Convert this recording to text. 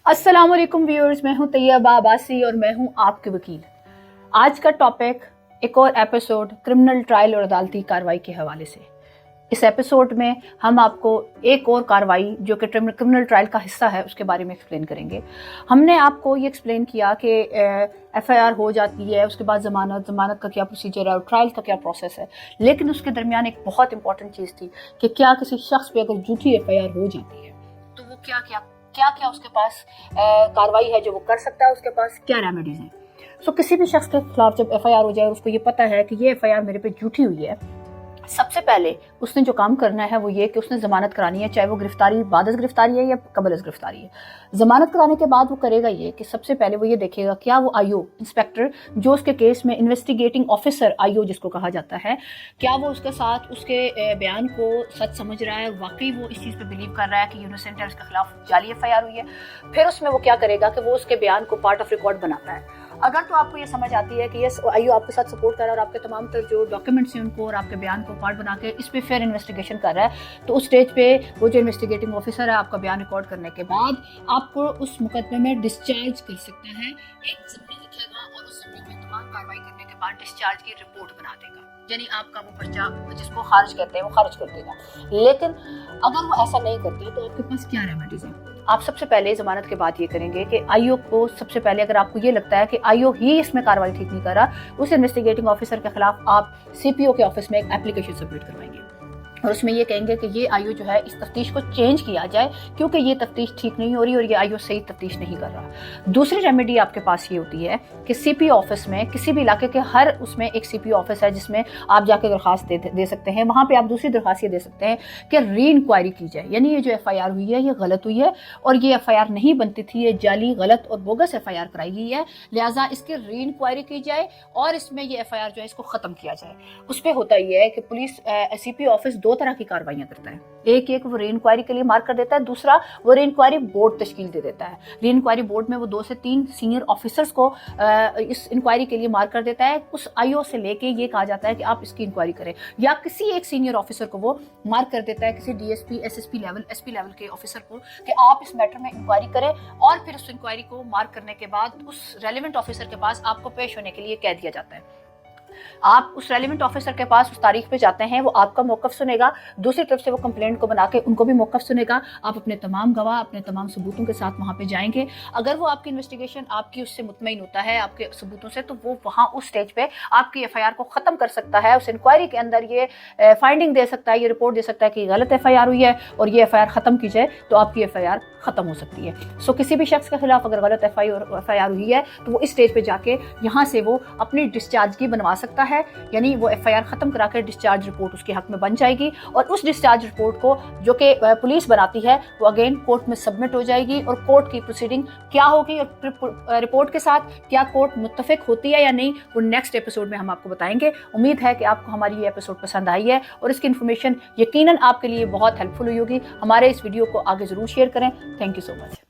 अस्सलाम वालेकुम व्यूअर्स, मैं हूं तैयबा अब्बासी और मैं हूं आपके वकील। आज का टॉपिक एक और एपिसोड क्रिमिनल ट्रायल और अदालती कार्रवाई के हवाले से। इस एपिसोड में हम आपको एक और कार्रवाई जो कि क्रिमिनल ट्रायल का हिस्सा है उसके बारे में एक्सप्लेन करेंगे। हमने आपको ये एक्सप्लेन किया कि एफआईआर हो जाती है, उसके बाद ज़मानत का क्या प्रोसीजर है और ट्रायल का क्या प्रोसेस है, लेकिन उसके दरमियान एक बहुत इंपॉर्टेंट चीज़ थी कि क्या किसी शख्स पे अगर झूठी एफआईआर हो जाती है तो वो क्या उसके पास कार्रवाई है जो वो कर सकता है, उसके पास क्या रेमेडीज हैं। सो किसी भी शख्स के खिलाफ जब एफआईआर हो जाए और उसको ये पता है कि ये एफआईआर मेरे पे झूठी हुई है, सबसे पहले उसने जो काम करना है वो ये कि उसने ज़मानत करानी है, चाहे वो गिरफ्तारी बाद गिरफ्तारी है या कबल गिरफ्तारी है। ज़मानत कराने के बाद वो करेगा ये कि सबसे पहले वो ये देखेगा क्या वो आईओ इंस्पेक्टर जो उसके केस में इन्वेस्टिगेटिंग ऑफिसर आईओ जिसको कहा जाता है, क्या वो उसके साथ उसके बयान को सच समझ रहा है, वाकई वो इस चीज़ पे बिलीव कर रहा है कि यूनिसेंट है, उसके खिलाफ जाली एफआईआर हुई है। फिर उसमें वो क्या करेगा कि वो उसके बयान को पार्ट ऑफ रिकॉर्ड बनाता है। अगर तो आपको ये समझ आती है कि यस आईओ आपके साथ सपोर्ट कर रहा है और आपके तमाम तर जो डॉक्यूमेंट्स हैं उनको और आपके बयान को पार्ट बना के इस पे फिर इन्वेस्टिगेशन कर रहा है, तो उस स्टेज पे वो जो इन्वेस्टिगेटिंग ऑफिसर है आपका बयान रिकॉर्ड करने के बाद आपको उस मुकदमे में डिस्चार्ज कर सकता है। एक ज़मीनी लिखेगा और उस ज़मीनी में तमाम कार्रवाई करने के बाद डिस्चार्ज की रिपोर्ट बना देगा, यानी आपका वो पर्चा जिसको खारिज कहते हैं वो खारिज कर देगा। लेकिन अगर वो ऐसा नहीं करता तो आपके पास क्या रेमेडीज हैं। आप सबसे पहले ज़मानत के बाद ये करेंगे कि आईओ को सबसे पहले अगर आपको ये लगता है कि आईओ ही इसमें कार्रवाई ठीक नहीं कर रहा, उस इन्वेस्टिगेटिंग ऑफिसर के खिलाफ आप सीपीओ के ऑफिस में एक एप्लीकेशन सबमिट करवाएंगे और उसमें ये कहेंगे कि ये आईओ जो है इस तफ्तीश को चेंज किया जाए क्योंकि ये तफ्तीश ठीक नहीं हो रही और ये आईओ सही तफ्तीश नहीं कर रहा। दूसरी रेमेडी आपके पास ये होती है कि सीपीओ ऑफिस में किसी भी इलाके के हर उसमें एक सीपीओ ऑफिस है जिसमें आप जाके दरखास्त दे सकते हैं। वहाँ पे आप दूसरी दरखास्त ये दे सकते हैं कि री इंक्वायरी की जाए, यानी ये जो एफआईआर हुई है ये गलत हुई है और ये एफआईआर नहीं बनती थी, ये जाली गलत और बोगस एफआईआर कराई गई है, लिहाजा इसकी री इंक्वायरी की जाए और इसमें ये एफआईआर जो है इसको ख़त्म किया जाए। उस पर होता ये है कि पुलिस सीपीओ ऑफिस दो तरह की कार्रवाइयां करता है। एक वो री इंक्वायरी के लिए मार्क कर देता है, दूसरा वो री इंक्वायरी बोर्ड तश्कील दे देता है। री इंक्वायरी बोर्ड में वो 2 से 3 सीनियर ऑफिसर्स को इस इंक्वायरी के लिए मार्क कर देता है। उस आईओ से लेके ये कहा जाता है कि आप इसकी इंक्वायरी करें, या किसी एक सीनियर ऑफिसर को वो मार्क कर देता है, किसी DSP SSP level SP level के ऑफिसर को, कि आप इस मैटर में इंक्वायरी करें और फिर उस इंक्वायरी को मार्क करने के बाद उस रेलिवेंट ऑफिसर के पास आपको पेश होने के लिए कह दिया जाता है। आप उस रेलिवेंट ऑफिसर के पास उस तारीख पे जाते हैं, वो आपका मौक़िफ़ सुनेगा, दूसरी तरफ से वो कंप्लेंट को बना के उनको भी मौक़िफ़ सुनेगा। आप अपने तमाम गवाह अपने तमाम सबूतों के साथ वहाँ पे जाएंगे। अगर वो आपकी इन्वेस्टिगेशन आपकी उससे मुतमईन होता है आपके सबूतों से, तो वो वहाँ उस स्टेज पे आपकी एफआईआर को ख़त्म कर सकता है। उस इंक्वायरी के अंदर ये फाइंडिंग दे सकता है, ये रिपोर्ट दे सकता है कि गलत एफआईआर हुई है और ये एफआईआर ख़त्म की जाए तो आपकी एफआईआर ख़त्म हो सकती है। सो किसी भी शख्स के खिलाफ अगर गलत एफआईआर हुई है तो वो इस स्टेज पे जाके यहाँ से वो अपनी डिस्चार्ज की बनवा सकता है, यानी वो एफआईआर खत्म करा कर डिस्चार्ज रिपोर्ट उसके हक में बन जाएगी और उस डिस्चार्ज रिपोर्ट को जो कि पुलिस बनाती है वो अगेन कोर्ट में सबमिट हो जाएगी और कोर्ट की प्रोसीडिंग क्या होगी और रिपोर्ट के साथ क्या कोर्ट मुत्तफिक होती है या नहीं, वो नेक्स्ट एपिसोड में हम आपको बताएंगे। उम्मीद है कि आपको हमारी ये एपिसोड पसंद आई है और इसकी इन्फॉर्मेशन यकीनन आपके लिए बहुत हेल्पफुल हुई होगी। हमारे इस वीडियो को आगे ज़रूर शेयर करें। Thank you so much.